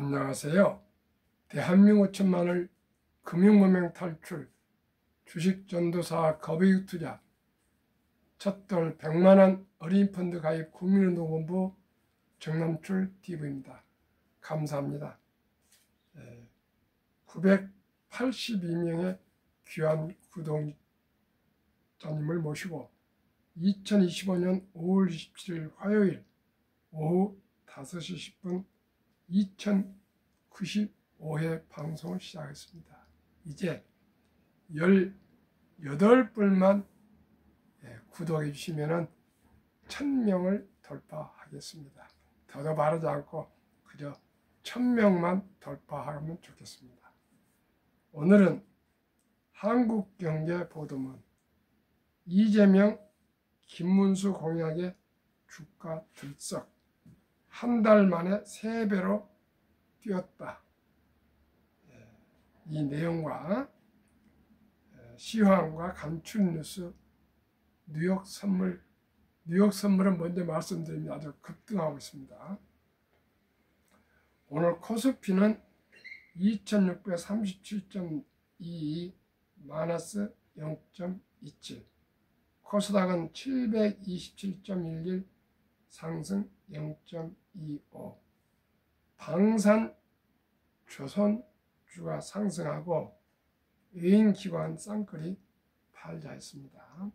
안녕하세요. 대한민국 천만을 금융범행 탈출, 주식전도사 거베익 투자, 첫돌 100만원 어린이 펀드 가입 국민운동본부 정남출 TV입니다. 감사합니다. 982명의 귀한 구독자님을 모시고 2025년 5월 27일 화요일 오후 5시 10분 2095회 방송을 시작했습니다. 이제 18분만 구독해 주시면 1000명을 돌파하겠습니다. 더더 바라지 않고 그저 1000명만 돌파하면 좋겠습니다. 오늘은 한국경제보도문 이재명, 김문수 공약의 주가 들썩 한 달 만에 3배로 뛰었다. 이 내용과 시황과 간추린 뉴스, 뉴욕 선물은 먼저 말씀드리면 아주 급등하고 있습니다. 오늘 코스피는 2637.22 마이너스 0.27, 코스닥은 727.11 상승 0.25, 방산조선주가 상승하고 외인기관 쌍끌이 팔자했습니다.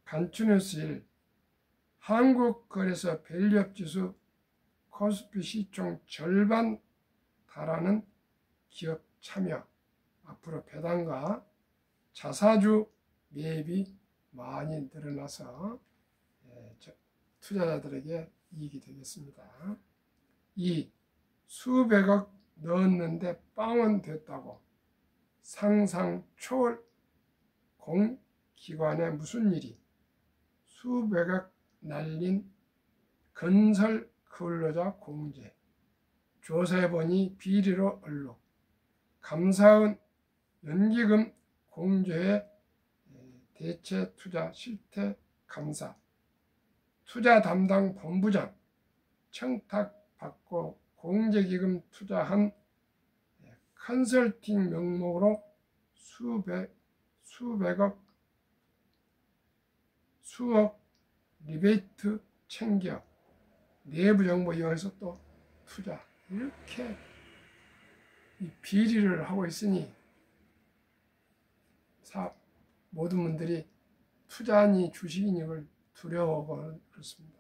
간추뉴스 1, 한국거래소 밸류업지수 코스피 시총 절반 달하는 기업 참여, 앞으로 배당과 자사주 매입이 많이 늘어나서 투자자들에게 이익이 되겠습니다. 2. 수백억 넣었는데 빵원 됐다고 상상 초월 공기관에 무슨 일이, 수백억 날린 건설 근로자 공제, 조사해보니 비리로 얼룩, 감사원 연기금 공제의 대체 투자 실태 감사, 투자 담당 본부장 청탁받고 공제기금 투자한 컨설팅 명목으로 수억 리베이트 챙겨 내부 정보 이용해서 또 투자, 이렇게 비리를 하고 있으니 모든 분들이 투자니 주식이니 이걸 두려워하고 그렇습니다.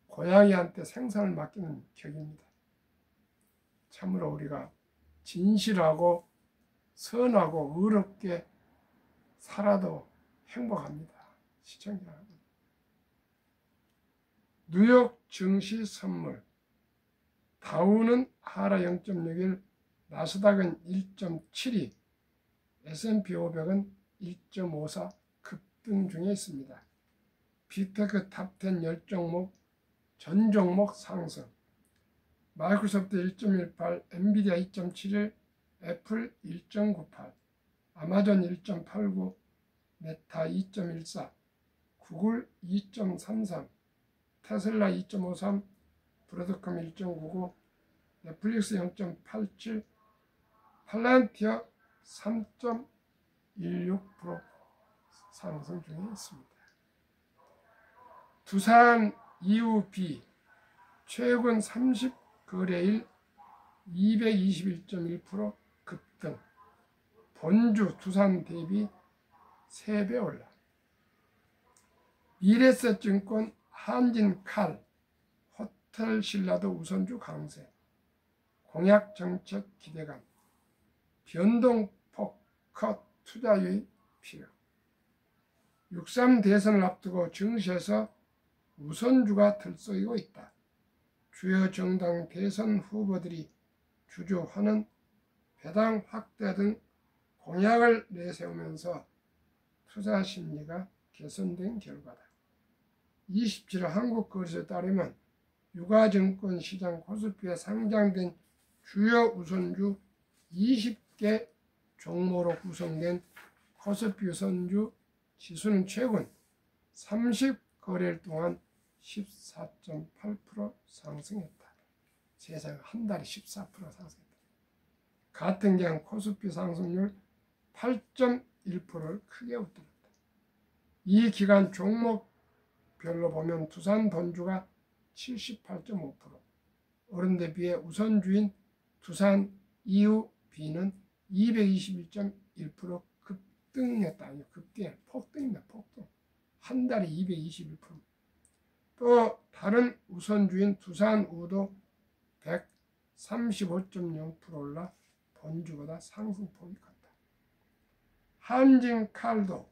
고양이한테 생선을 맡기는 격입니다. 참으로 우리가 진실하고 선하고 의롭게 살아도 행복합니다. 시청자 여러분. 뉴욕 증시 선물, 다우는 하락 0.61, 나스닥은 1.72, S&P 500은 1.54 급등 중에 있습니다. 빅테크 탑10 10종목 전 종목 상승, 마이크로소프트 1.18, 엔비디아 2.71, 애플 1.98, 아마존 1.89, 메타 2.14, 구글 2.33, 테슬라 2.53, 브로드컴 1.99, 넷플릭스 0.87, 팔란티어 3.16% 상승 중에 있습니다. 두산 EUB 최근 30거래일 221.1% 급등, 본주 두산 대비 3배 올라. 미래에셋증권 한진칼 호텔신라도 우선주 강세, 공약정책 기대감, 변동폭 컷 투자 유입 필요. 6.3 대선을 앞두고 증시에서 우선주가 들썩이고 있다. 주요 정당 대선 후보들이 주주환원, 배당 확대 등 공약을 내세우면서 투자 심리가 개선된 결과다. 27일 한국거래소에 따르면 유가증권 시장 코스피에 상장된 주요 우선주 20개 종목으로 구성된 코스피 우선주 지수는 최근 30거래일 동안 14.8% 상승했다. 세상 한 달에 14% 상승했다. 같은 기간 코스피 상승률 8.1%를 크게 웃돌았다. 이 기간 종목별로 보면 두산 본주가 78.5%, 오른 데 비해 우선주인 두산 EUB는 221.1% 급등했다. 아니 급등, 폭등입니다. 폭등. 한 달에 221%. 또 다른 우선주인 두산우도 135.0% 올라 본주보다 상승폭이 컸다. 한진칼도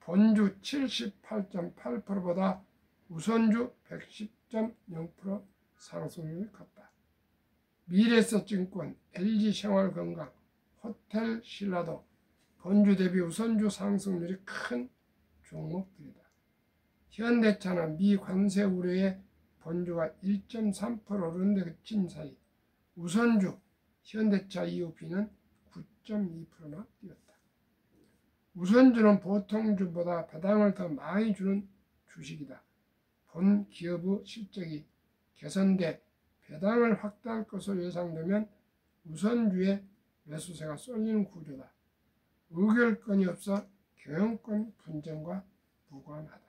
본주 78.8%보다 우선주 110.0% 상승률이 컸다. 미래에셋증권, LG생활건강, 호텔신라도 본주 대비 우선주 상승률이 큰 종목들이다. 현대차나 미관세 우려에 본주가 1.3% 오르는데 그친 사이 우선주 현대차 EUB는 9.2%나 뛰었다. 우선주는 보통주보다 배당을 더 많이 주는 주식이다. 본 기업의 실적이 개선돼 배당을 확대할 것으로 예상되면 우선주의 매수세가 쏠리는 구조다. 의결권이 없어 경영권 분쟁과 무관하다.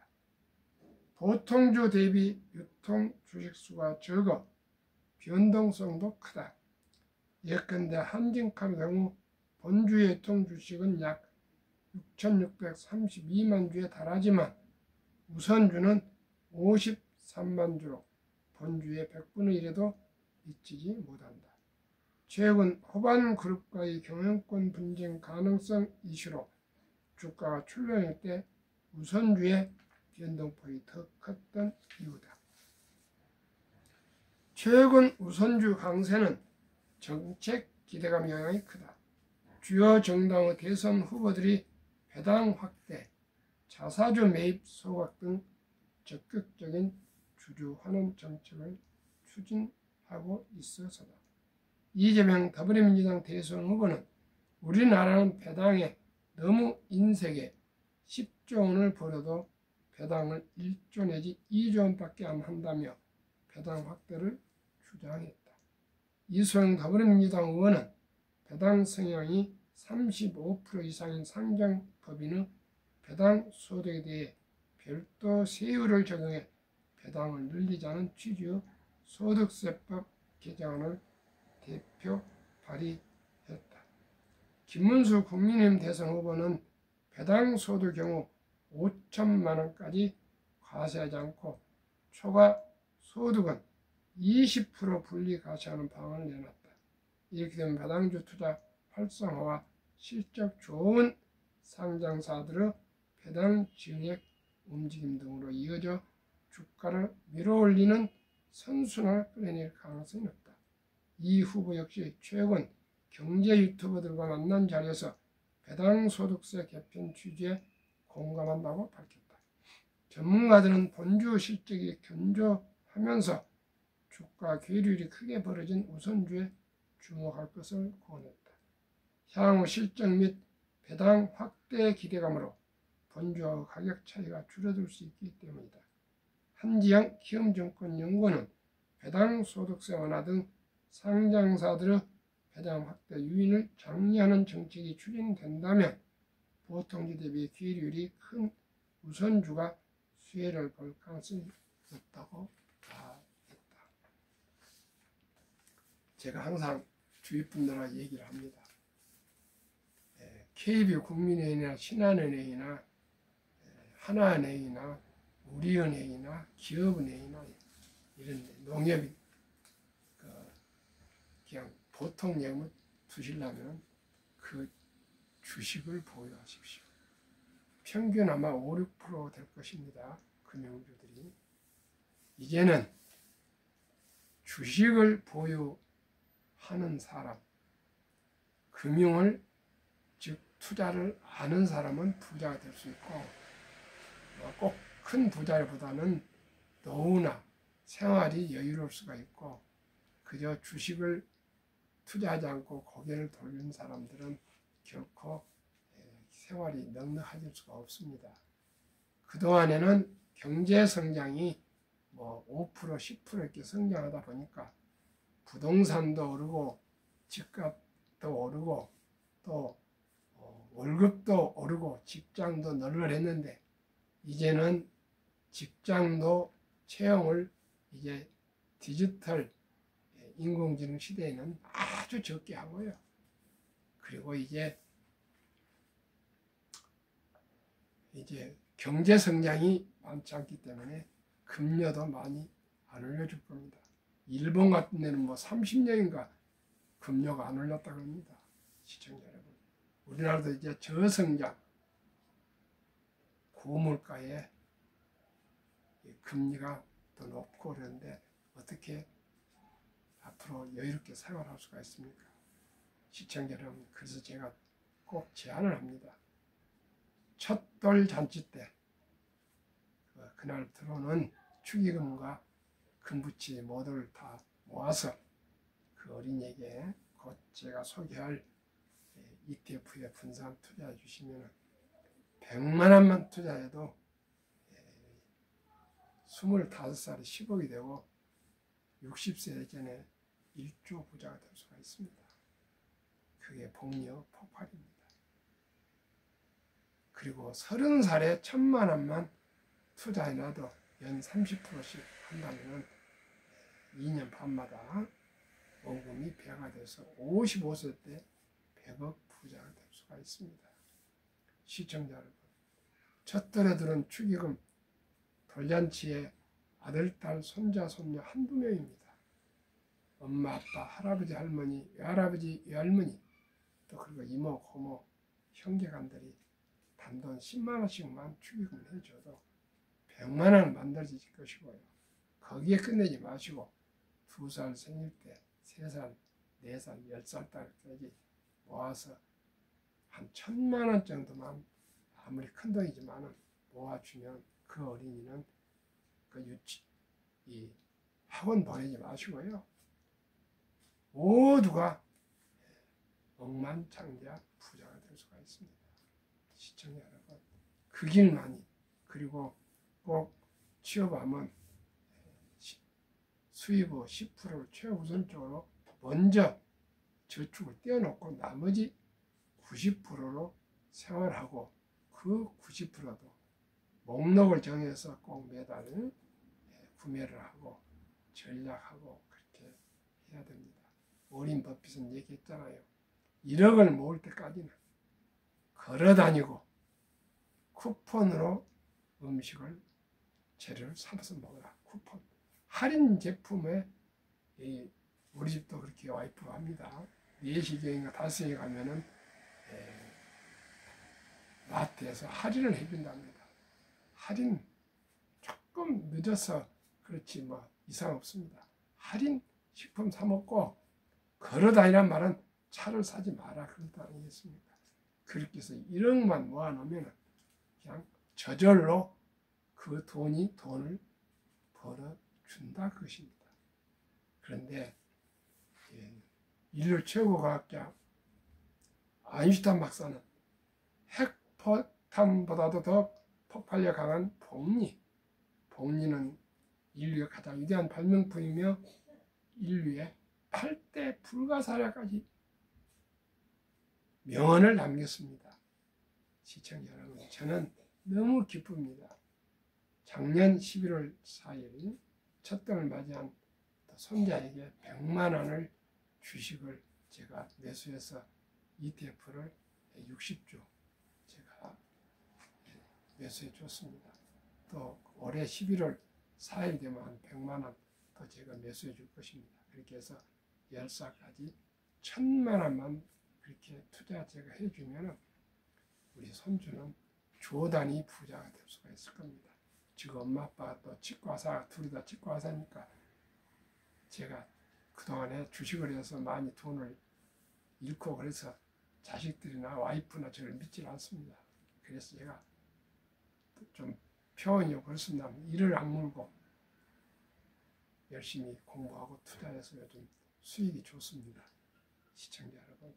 보통주 대비 유통 주식수가 적어 변동성도 크다. 예컨대 한진칼의 경우 본주의 유통 주식은 약 6,632만 주에 달하지만 우선주는 53만 주로 본주의 100분의 1에도 미치지 못한다. 최근 호반그룹과의 경영권 분쟁 가능성 이슈로 주가가 출렁일 때 우선주의 변동폭이 더 컸던 이유다. 최근 우선주 강세는 정책 기대감 영향이 크다. 주요 정당의 대선 후보들이 배당 확대, 자사주 매입 소각 등 적극적인 주주 환원 정책을 추진하고 있어서다. 이재명 더불어민주당 대선 후보는 우리나라는 배당에 너무 인색에 10조 원을 벌어도 배당을 1조 내지 2조 원밖에 안 한다며 배당 확대를 주장했다. 이소영 더불어민주당 의원은 배당 성향이 35% 이상인 상장법인의 배당 소득에 대해 별도 세율을 적용해 배당을 늘리자는 취지의 소득세법 개정안을 대표 발의했다. 김문수 국민의힘 대선 후보는 배당 소득 경우 5천만 원까지 과세하지 않고 초과 소득은 20% 분리 과세하는 방안을 내놨다. 이렇게 되면 배당주 투자 활성화와 실적 좋은 상장사들의 배당 증액 움직임 등으로 이어져 주가를 밀어올리는 선순환을 끌어낼 가능성이 높다. 이 후보 역시 최근 경제 유튜버들과 만난 자리에서 배당소득세 개편 취지에 공감한다고 밝혔다. 전문가들은 본주 실적이 견조하면서 주가 괴율이 크게 벌어진 우선주에 주목할 것을 권했다. 향후 실적 및 배당 확대 기대감으로 본주와 가격 차이가 줄어들 수 있기 때문이다. 한지영 키움증권연구원은 배당 소득세 완화 등 상장사들의 배당 확대 유인을 장려하는 정책이 추진된다면 보통주 대비 괴율이 큰 우선주가 수혜를 볼 가능성이 높다고 말했다. 제가 항상 주위 분들과 얘기를 합니다. KB 국민은행이나 신한은행이나 하나은행이나 우리은행이나 기업은행이나 이런 농협이 그냥 보통 예금을 두시려면 그 주식을 보유하십시오. 평균 아마 5, 6% 될 것입니다. 금융주들이. 이제는 주식을 보유하는 사람, 금융을 즉 투자를 아는 사람은 부자가 될 수 있고 꼭 큰 부자보다는 너무나 생활이 여유로울 수가 있고 그저 주식을 투자하지 않고 고개를 돌리는 사람들은 결코 생활이 넉넉해질 수가 없습니다. 그동안에는 경제 성장이 5%, 10% 이렇게 성장하다 보니까 부동산도 오르고 집값도 오르고 또 월급도 오르고 직장도 널널했는데 이제는 직장도 채용을 이제 디지털 인공지능 시대에는 아주 적게 하고요. 그리고 이제 경제 성장이 많지 않기 때문에 금려도 많이 안 올려줄 겁니다. 일본 같은 데는 뭐 30년인가 금려가 안 올렸다고 합니다. 시청자 여러분. 우리나라도 이제 저성장, 고물가에 금리가 더 높고 그러는데 어떻게 앞으로 여유롭게 생활할 수가 있습니까? 시청자 여러분, 그래서 제가 꼭 제안을 합니다. 첫돌 잔치 때 그날 들어오는 축의금과 금부치 모두를 다 모아서 그 어린이에게 곧 제가 소개할 ETF에 분산 투자해 주시면 100만 원만 투자해도 25살에 10억이 되고 60세 전에 1조 부자가 될 수가 있습니다. 그게 복리의 폭발입니다. 그리고 30살에 1000만 원만 투자해놔도 연 30%씩 한다면 2년 반마다 원금이 배가 돼서 55세 때 100억 부자가 될 수가 있습니다. 시청자 여러분, 첫돌에 들은 축의금 돌잔치에 아들, 딸, 손자, 손녀 한두 명입니다. 엄마, 아빠, 할아버지, 할머니, 외할아버지, 외할머니 또 그리고 이모, 고모, 형제간들이 단돈 10만 원씩만 축의금을 해줘도 100만 원 만들어질 것이고요. 거기에 끝내지 마시고 2살 생일 때, 3살, 4살, 10살 때까지 모아서 한 1000만 원 정도만 아무리 큰 돈이지만 모아주면 그 어린이는 이 학원 보내지 마시고요. 모두가 억만장자 부자가 될 수가 있습니다. 시청자 여러분, 그 길만이, 그리고 꼭 취업하면 수입의 10%를 최우선적으로 먼저 저축을 떼어놓고 나머지 90%로 생활하고 그 90%도 목록을 정해서 꼭 매달 구매를 하고 전략하고 그렇게 해야 됩니다. 워린 버핏은 얘기했잖아요. 1억을 모을 때까지는 걸어다니고 쿠폰으로 음식을 재료를 사서 먹으라. 쿠폰. 할인 제품에 우리 집도 그렇게 와이프가 합니다. 4시경인가 5시에 가면은 마트에서 할인을 해준답니다. 할인 조금 늦어서 그렇지 뭐 이상 없습니다. 할인 식품 사 먹고 걸어다니란 말은 차를 사지 마라 그런 뜻 아니겠습니까? 그렇게 해서 1억만 모아놓으면 그냥 저절로 그 돈을 벌어준다 그것입니다. 그런데 인류 최고 과학자 아인슈타인 박사는 핵폭탄보다도 더 폭발력 강한 복리는 인류의 가장 위대한 발명품이며 인류의 8대 불가사리까지 명언을 남겼습니다. 시청자 여러분, 저는 너무 기쁩니다. 작년 11월 4일 첫돌을 맞이한 손자에게 100만 원을 주식을 제가 매수해서 ETF를 60조 제가 매수해 줬습니다. 또 올해 11월 4일 되면 한 100만 원 더 제가 매수해 줄 것입니다. 그렇게 해서 10살까지 1000만 원만 그렇게 투자 제가 해주면 우리 손주는 조 단위 부자가 될 수가 있을 겁니다. 지금 엄마 아빠가 또 치과사, 둘이 다 치과사니까 제가 그동안에 주식을 해서 많이 돈을 잃고 그래서 자식들이나 와이프나 저를 믿지 않습니다. 그래서 제가 좀 표현이 그렇습니다. 이를 악물고 열심히 공부하고 투자해서 요즘 수익이 좋습니다. 시청자 여러분,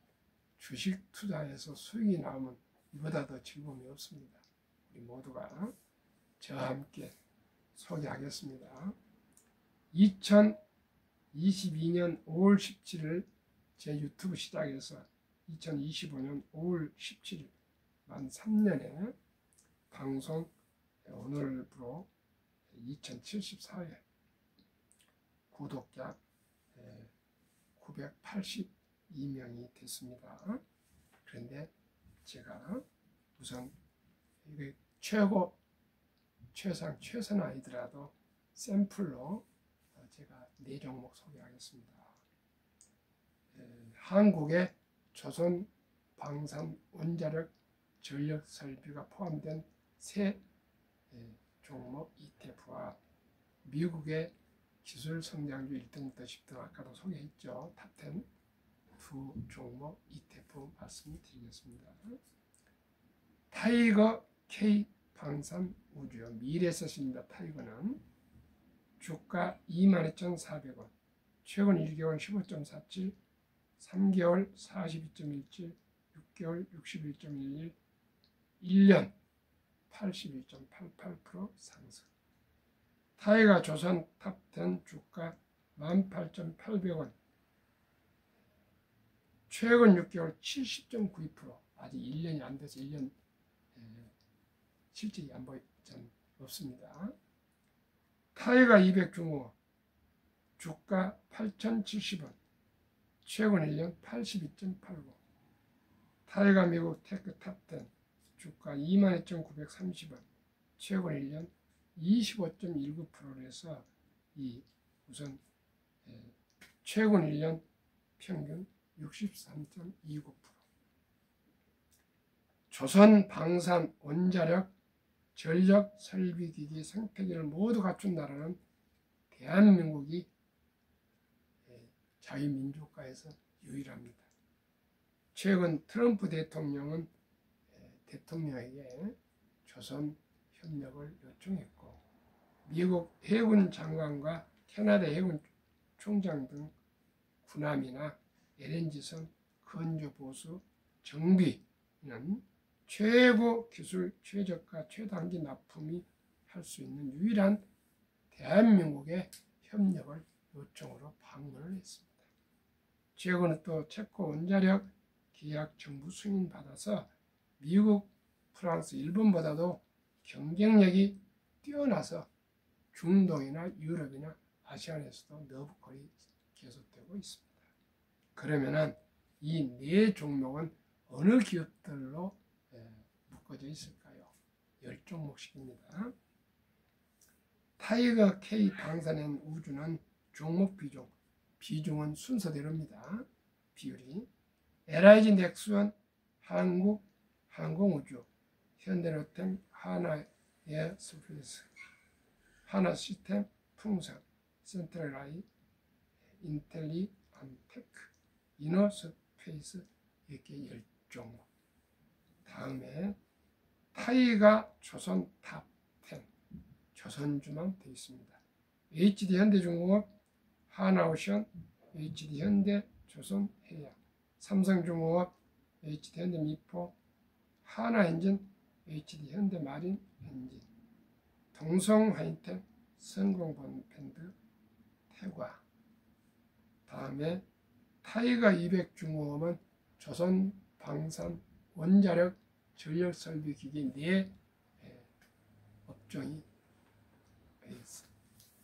주식 투자해서 수익이 나오면 이보다 더 즐거움이 없습니다. 우리 모두가 저와 함께 소개하겠습니다. 22년 5월 17일 제 유튜브 시작해서 2025년 5월 17일 만 3년에 방송 오늘부로 2074회 구독자 982명이 됐습니다. 그런데 제가 우선 이게 최선 아니더라도 샘플로 제가 4종목 소개하겠습니다. 한국의 조선 방산 원자력 전력 설비가 포함된 세 종목 ETF와 미국의 기술 성장주 1등부터 10등 아까도 소개했죠. 탑10 두 종목 ETF 말씀드리겠습니다. 타이거 K 방산 우주 미래에셋입니다. 타이거는 주가 22,400원, 최근 1개월 15.47, 3개월 42.17, 6개월 61.11, 1년 82.88% 상승. 타이거 조선 탑10 주가 18,800원, 최근 6개월 70.92%, 아직 1년이 안 돼서 1년 실질이 안 없습니다. 타이거 200 중공업 주가 8,070원, 최근 1년 82.89. 타이거 미국 테크 탑10 주가 22,930원, 최근 1년 25.19%로 해서 우선 최근 1년 평균 63.29%. 조선 방산 원자력 전력 설비기기 생태계를 모두 갖춘 나라는 대한민국이 자유민주국가에서 유일합니다. 최근 트럼프 대통령은 대통령에게 조선 협력을 요청했고, 미국 해군 장관과 캐나다 해군 총장 등 군함이나 LNG선 건조 보수 정비는 최고 기술 최저가 최단기 납품이 할 수 있는 유일한 대한민국의 협력을 요청으로 방문을 했습니다. 최근에 또 체코 원자력 계약 정부 승인 받아서 미국, 프랑스, 일본보다도 경쟁력이 뛰어나서 중동이나 유럽이나 아시안에서도 너브콜이 계속되고 있습니다. 그러면은 이 4종목은 어느 기업들로 묶어져 있을까요? 10종목씩입니다. 타이거 K 방산엔 우주는 종목 비중은 순서대로입니다. 비율이 LIG 넥스원, 한국 항공우주, 현대로템, 하나에어스페이스, 하나시스템, 풍산, 센트럴아이, 인텔리, 암테크, 이노스페이스 이렇게 10종목. 다음에 타이거 조선 탑10 조선주만 되어 있습니다. HD 현대중공업, 하나오션, HD 현대 조선해양, 삼성중공업, HD 현대미포, 하나엔진, HD 현대마린 엔진, 동성하이텍, 성공본밴드, 태과. 다음에 타이거 200 중공업은 조선 방산 원자력 전력 설비 기기 4 업종이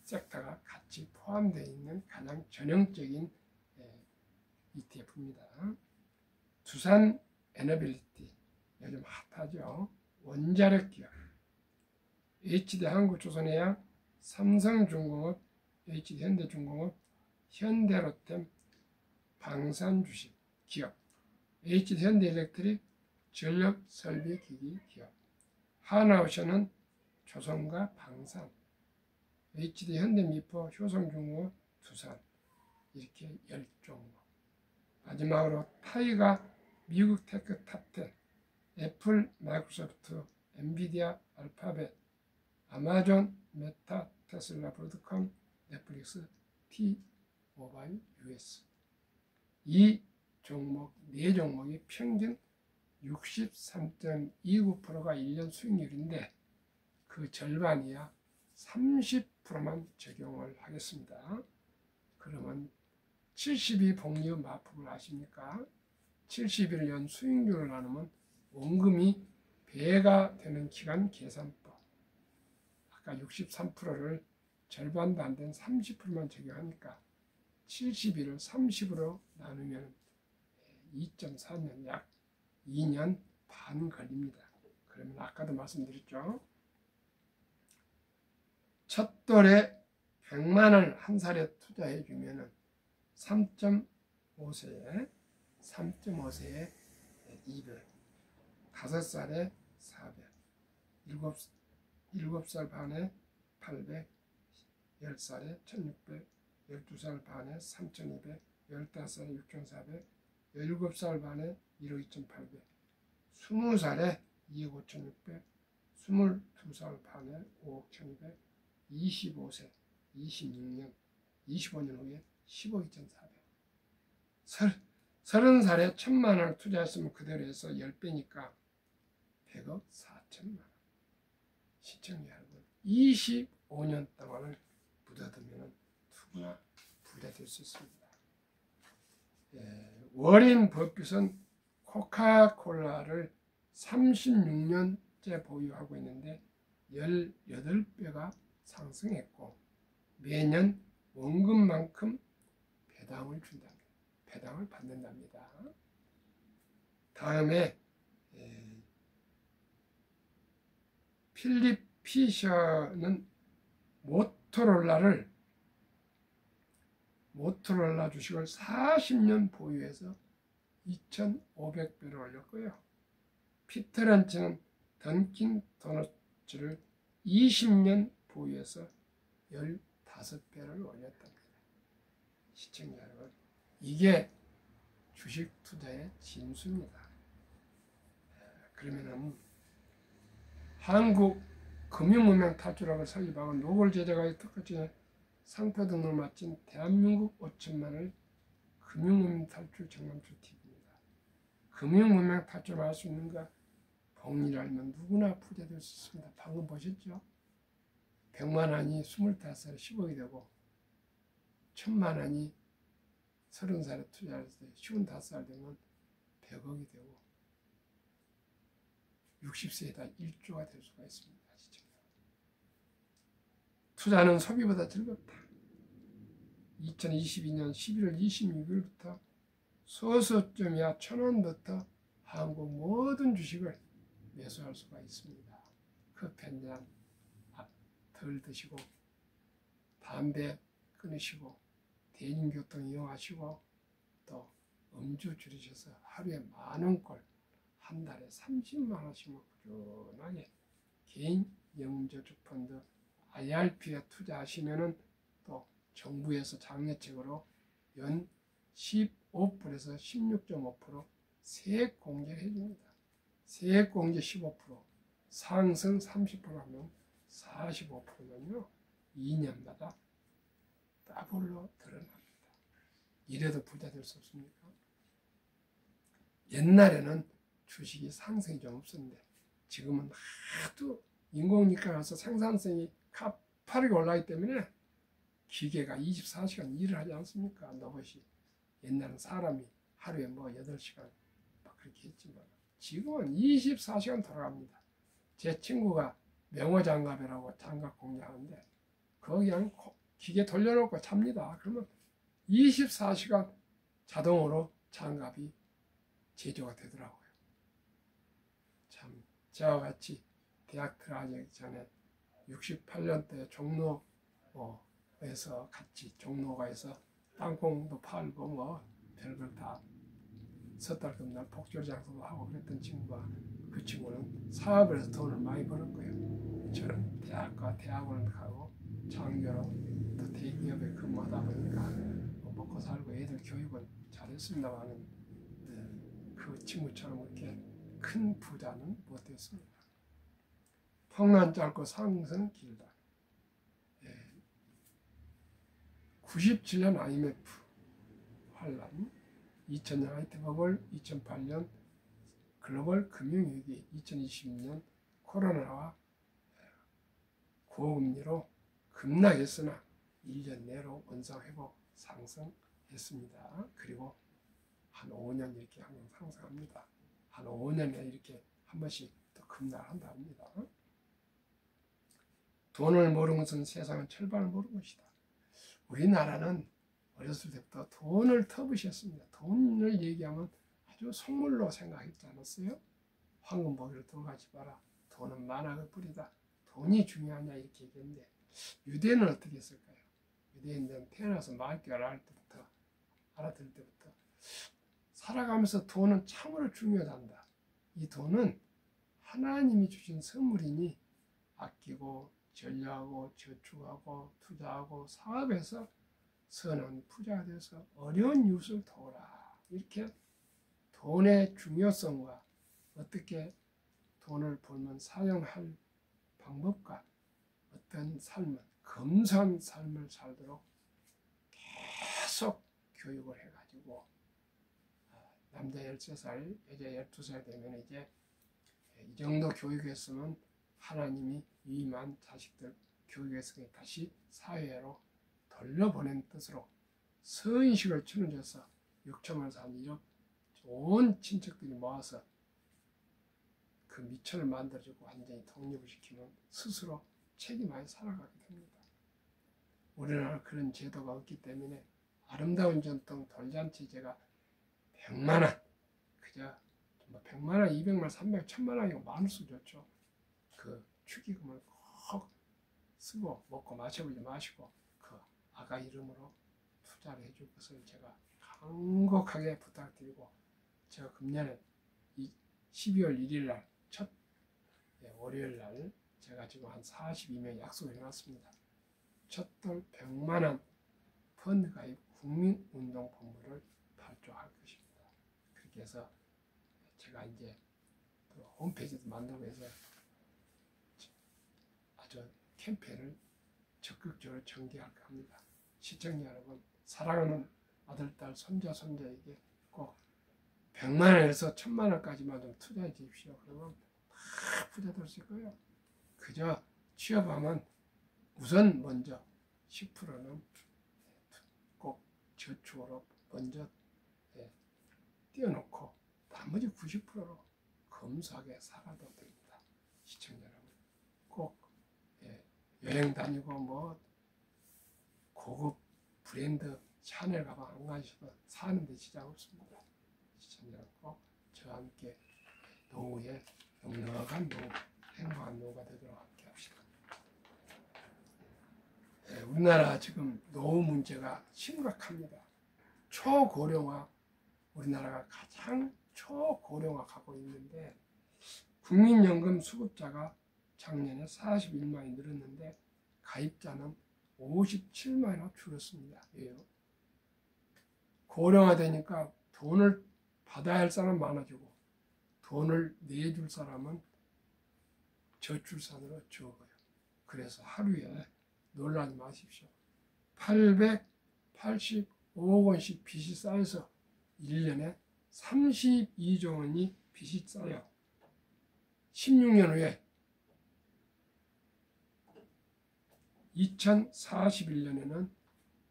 섹터가 같이 포함되어 있는 가장 전형적인 ETF입니다. 두산 에너빌리티, 요즘 핫하죠. 원자력 기업, HD 한국조선해양, 삼성중공업, HD 현대중공업, 현대로템 방산주식 기업, HD 현대일렉트릭 전력 설비 기기 기업, 하나오션은 조선과 방산, HD 현대미포, 효성중공업, 두산 이렇게 10종목. 마지막으로 타이거 미국 테크 탑10 애플, 마이크로소프트, 엔비디아, 알파벳, 아마존, 메타, 테슬라, 브로드컴, 넷플릭스, T-모바일, US 이 종목, 4종목이 평균 63.29%가 1년 수익률인데 그 절반이야 30%만 적용을 하겠습니다. 그러면 72 복리의 마법을 아십니까? 71년 수익률을 나누면 원금이 배가 되는 기간 계산법. 아까 63%를 절반도 안 된 30%만 적용하니까 71을 30으로 나누면 2.4년, 약 2년 반 걸립니다. 그러면 아까도 말씀드렸죠. 첫 돌에 100만 원을 한 살에 투자해 주면은 3.5세에 200, 5살에 400, 7살 반에 800, 10살에 1600, 12살 반에 3200, 15살에 6400, 17살 반에 1억 2800, 20살에 2억 5600, 22살 반에 5억 1200, 25세, 26년, 25년 후에 15억 2400. 30살에 1000만 원을 투자했으면 그대로 해서 10배니까 100억 4천만 원. 시청자 여러분, 25년 동안을 묻어두면 누구나 부자 될 수 있습니다. 워렌 버핏은 코카콜라를 36년째 보유하고 있는데 18배가 상승했고 매년 원금만큼 배당을 준답니다. 배당을 받는답니다. 다음에 필립 피셔는 모토로라 주식을 40년 보유해서 2,500배를 올렸고요. 피터 런치는 던킨 도너츠를 20년 보유해서 15배를 올렸답니다. 시청자 여러분, 이게 주식 투자의 진수입니다. 그러면은 한국 금융문명 탈출학을 설립하고 노벨 제작가의 특허증에 상표 등록을 마친 대한민국 5천만을 금융문명 탈출 정남주 TV입니다. 금융문명 탈출을 할 수 있는가? 복리를 알면 누구나 부자 될 수 있습니다. 방금 보셨죠? 100만 원이 25살에 10억이 되고 1000만 원이 30살에 투자할 때 55살 되면 100억이 되고 60세에다 1조가 될 수가 있습니다. 투자는 소비보다 즐겁다. 2022년 11월 26일부터 소수점이야 1,000원부터 한국 모든 주식을 매수할 수가 있습니다. 커피 한 잔 덜 드시고 담배 끊으시고 대중교통 이용하시고 또 음주 줄이셔서 하루에 10,000꼴 한 달에 30만 원씩만 꾸준하게 개인 영저축펀드 IRP에 투자하시면은 또 정부에서 장려책으로 연 15%에서 16.5% 세액 공제를 해줍니다. 세액 공제 15%, 상승 30% 하면 45%면요 2년마다 더블로 드러납니다. 이래도 부자 될 수 없습니까? 옛날에는 주식이 상승이 좀 없었는데 지금은 하도 인공지능가서 생산성이 가파르게 올라가기 때문에 기계가 24시간 일을 하지 않습니까? 로봇이. 옛날은 사람이 하루에 8시간 막 그렇게 했지만 지금은 24시간 돌아갑니다. 제 친구가 명호장갑이라고 장갑 공략하는데 거기 그냥 기계 돌려놓고 잡니다. 그러면 24시간 자동으로 장갑이 제조가 되더라고요. 참 저와 같이 대학 들어가기 전에 68년도에 종로에서 같이 종로가에서 땅콩도 팔고 별걸 다 섣달 금날 복절 장사도 하고 그랬던 친구가 그 친구는 사업을 해서 돈을 많이 버는 거예요. 저는 대학과 대학원을 가고 장교로 또 대기업에 근무하다 보니까 먹고 살고 애들 교육은 잘했습니다만 그 친구처럼 그렇게 큰 부자는 못했습니다. 폭락 짧고 상승 길다. 97년 IMF 환란, 2000년 IT 버블, 2008년 글로벌 금융위기, 2020년 코로나와 고금리로 급락했으나 1년 내로 원상회복 상승 했습니다. 그리고 한 5년 이렇게 항상 상승합니다. 한 5년에 이렇게 한 번씩 더 급락한다 합니다. 돈을 모르는 것은 세상은 철반을 모르는 것이다. 우리나라는 어렸을 때부터 돈을 터부셨습니다. 돈을 얘기하면 아주 속물로 생각했지 않았어요? 황금 보기를 더 가지 마라. 돈은 만악의 뿌리다. 돈이 중요하냐 이렇게 얘기했는데 유대인은 어떻게 했을까요? 유대인들은 태어나서 말귀를 알아들 때부터 살아가면서 돈은 참으로 중요하단다. 이 돈은 하나님이 주신 선물이니 아끼고 전략하고 저축하고 투자하고 사업에서 선한 부자가 되어서 어려운 이웃을 도우라. 이렇게 돈의 중요성과 어떻게 돈을 벌면 사용할 방법과 어떤 삶은 검소한 삶을 살도록 계속 교육을 해가지고 남자 13살, 여자 12살 되면 이제 이 정도 교육했으면 하나님이 위임한 자식들 교육했으니 다시 사회로 돌려보낸 뜻으로 서인식을 치러줘서 6천만 산 이렇게 온 친척들이 모아서 그 미천을 만들어주고 완전히 독립을 시키면 스스로 책임하여 살아가게 됩니다. 우리나라 그런 제도가 없기 때문에 아름다운 전통 돌잔치제가 100만 원, 그저 100만 원, 200만 원, 300만, 1000만 원이고 많을 수 좋죠. 그 축의금을 꼭 쓰고 먹고 마셔보지 마시고 그 아가 이름으로 투자를 해줄 것을 제가 간곡하게 부탁드리고 제가 금년에 12월 1일 날 첫 월요일 날 제가 지금 한 42명 약속을 해놨습니다. 첫돌 100만 원 펀드 가입 국민운동본부를 발족할 것입니다. 그렇게 해서 제가 이제 또 홈페이지도 만들고 해서 아주 캠페인을 적극적으로 전개할까 합니다. 시청자 여러분, 사랑하는 아들, 딸, 손자, 손자에게 꼭 100만 원에서 1000만 원까지만 좀 투자해 주십시오. 그러면 다 부자 될 수 있고요. 그저 취업하면 우선 먼저 10%는 꼭 저축으로 먼저 띄워놓고 나머지 90%로 검소하게 살아도 됩니다. 시청자 여러분, 꼭 여행 다니고 뭐 고급 브랜드 샤넬 가방 안 가셔도 사는데 지장 없습니다. 시청자 여러분, 꼭 저와 함께 노후에 넉넉한 노후, 행복한 노후가 되도록 함께 합시다. 우리나라 지금 노후 문제가 심각합니다. 초고령화, 우리나라가 가장 초고령화 가고 있는데 국민연금 수급자가 작년에 41만이 늘었는데 가입자는 57만이나 줄었습니다. 왜요? 고령화되니까 돈을 받아야 할 사람 많아지고 돈을 내줄 사람은 저출산으로 적어요. 그래서 하루에 놀라지 마십시오. 885억 원씩 빚이 쌓여서 1년에 32조 원이 빚이 쌓여 16년 후에 2041년에는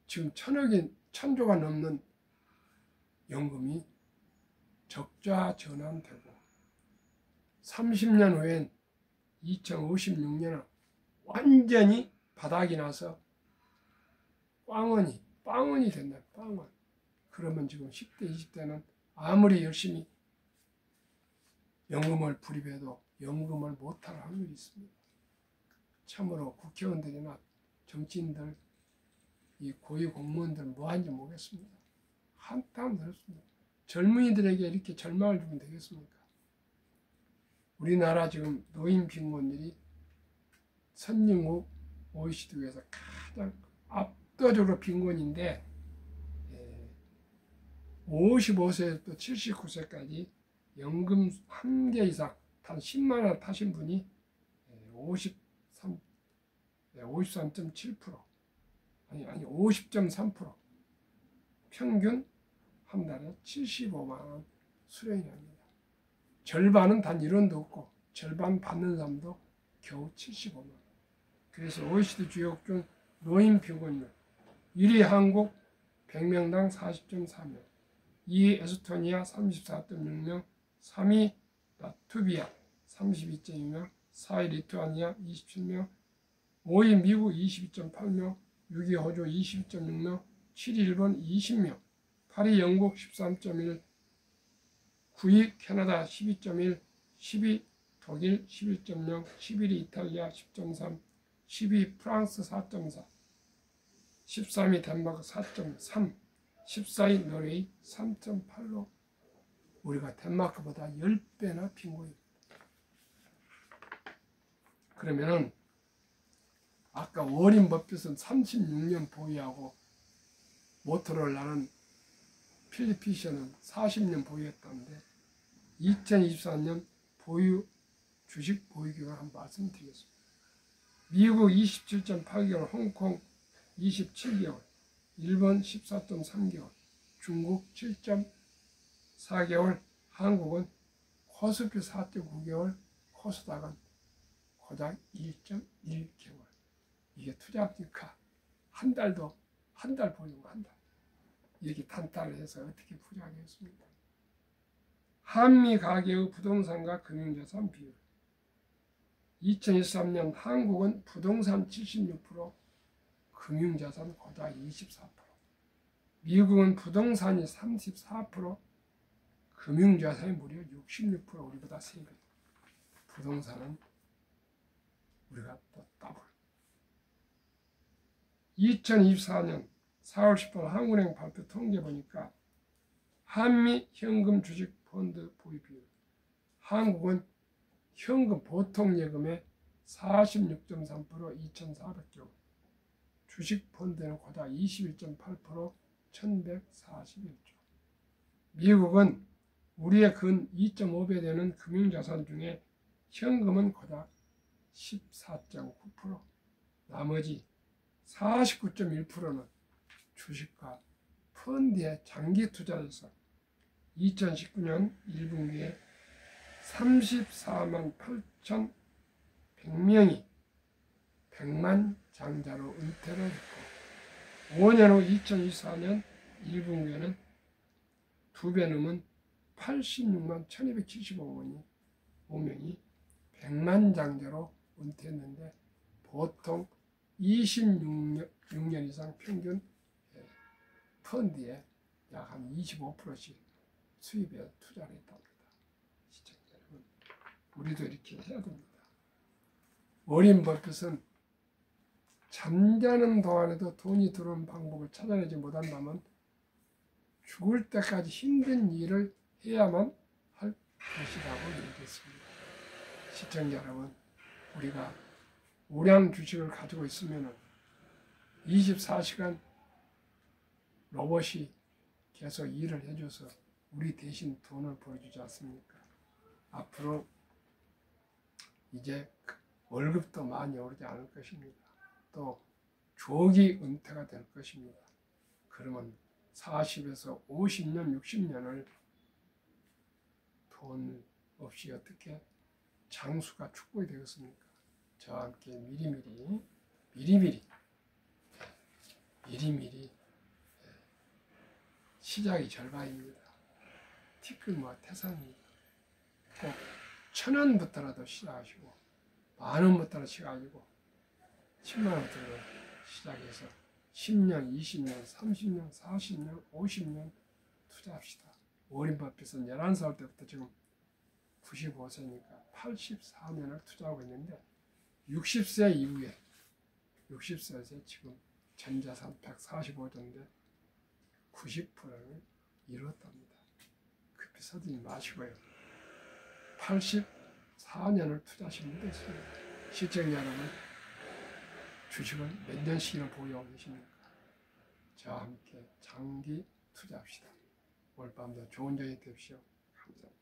지금 1000조가 넘는 연금이 적자 전환되고 30년 후엔 2056년은 완전히 바닥이 나서 빵원이 된다. 빵원. 그러면 지금 10대, 20대는 아무리 열심히 연금을 불입해도 연금을 못할 확률이 있습니다. 참으로 국회의원들이나 정치인들, 이 고위 공무원들 뭐 하는지 모르겠습니다. 한땀 들었습니다. 젊은이들에게 이렇게 절망을 주면 되겠습니까? 우리나라 지금 노인 빈곤율이 선진국 OECD에서 가장 압도적으로 빈곤인데 55세부터 79세까지 연금 한 개 이상 단 10만 원 타신 분이 53.7% 아니 50.3% 평균 한 달에 75만 원 수령이 합니다. 절반은 단 1원도 없고 절반 받는 사람도 겨우 75만 원. 그래서 OECD 주요국 중 노인 빈곤율 1위 한국, 100명당 40.4명, 2위 에스토니아 34.6명, 3위 라트비아 32.2명, 4위 리투아니아 27명, 5위 미국 22.8명, 6위 호주 22.6명, 7위 일본 20명, 8위 영국 13.1, 9위 캐나다 12.1, 10위 독일 11.0, 11위 이탈리아 10.3, 10위 프랑스 4.4, 13위 덴마크 4.3, 14위 노르웨이 3.8로 우리가 덴마크보다 10배나 빈곤입니다. 그러면은 아까 워린 버핏은 36년 보유하고 모토로라는 필리피셔는 40년 보유했다는데 2024년 주식 보유 기간을 한번 말씀드리겠습니다. 미국 27.8개월, 홍콩 27개월, 일본 14.3개월, 중국 7.4개월, 한국은 코스피 4.9개월, 코스닥은 고작 1.1개월. 이게 투자입니까? 한 달 보유고 한 달. 이렇게 탄탄을 해서 어떻게 부자하겠습니까? 한미 가계의 부동산과 금융자산 비율. 2023년 한국은 부동산 76%, 금융자산 고작 24%. 미국은 부동산이 34%, 금융자산이 무려 66%, 우리보다 3배. 부동산은 우리가 또 더블. 2024년 4월 10일 한국은행 발표 통계 보니까 한미 현금 주식 펀드 보유 비율. 한국은 현금 보통 예금의 46.3%, 2,400조. 주식 펀드는 고작 21.8%, 1,141조. 미국은 우리의 근 2.5배 되는 금융자산 중에 현금은 고작 14.9%, 나머지 49.1%는 주식과 펀드에 장기 투자해서 2019년 1분기에 34만 8,100명이 100만 장자로 은퇴를 했고 5년 후 2024년 1분기에는 2배 넘은 86만 1,275명이 100만 장자로 은퇴했는데 보통 26년 이상 평균 펀드에 약 한 25%씩 수입에 투자를 했답니다. 시청자 여러분, 우리도 이렇게 해야 됩니다. 워린 버핏은 잠자는 동안에도 돈이 들어오는 방법을 찾아내지 못한다면 죽을 때까지 힘든 일을 해야만 할 것이라고 얘기했습니다. 시청자 여러분, 우리가 우량 주식을 가지고 있으면 24시간 로봇이 계속 일을 해줘서 우리 대신 돈을 벌어주지 않습니까? 앞으로 이제 월급도 많이 오르지 않을 것입니다. 또 조기 은퇴가 될 것입니다. 그러면 40에서 50년, 60년을 돈 없이 어떻게 장수가 축복이 되겠습니까? 저와 함께 미리미리 시작이 절반입니다. 티끌모아 태산입니다. 꼭 1,000원부터라도 시작하시고 10,000원부터라도 시작하시고 10만원부터 시작해서 10년, 20년, 30년, 40년, 50년 투자합시다. 워린 버핏은 11살 때부터 지금 95세니까 84년을 투자하고 있는데 60세 이후에 60세에서 지금 전자산 145조인데 90%를 이뤘답니다. 급히 서두르지 마시고요. 84년을 투자하시면 되겠습니다. 시청자 여러분, 주식을 몇 년씩이나 보유하고 계십니까? 저와 함께 장기 투자합시다. 오늘 밤도 좋은 저녁 되십시오. 감사합니다.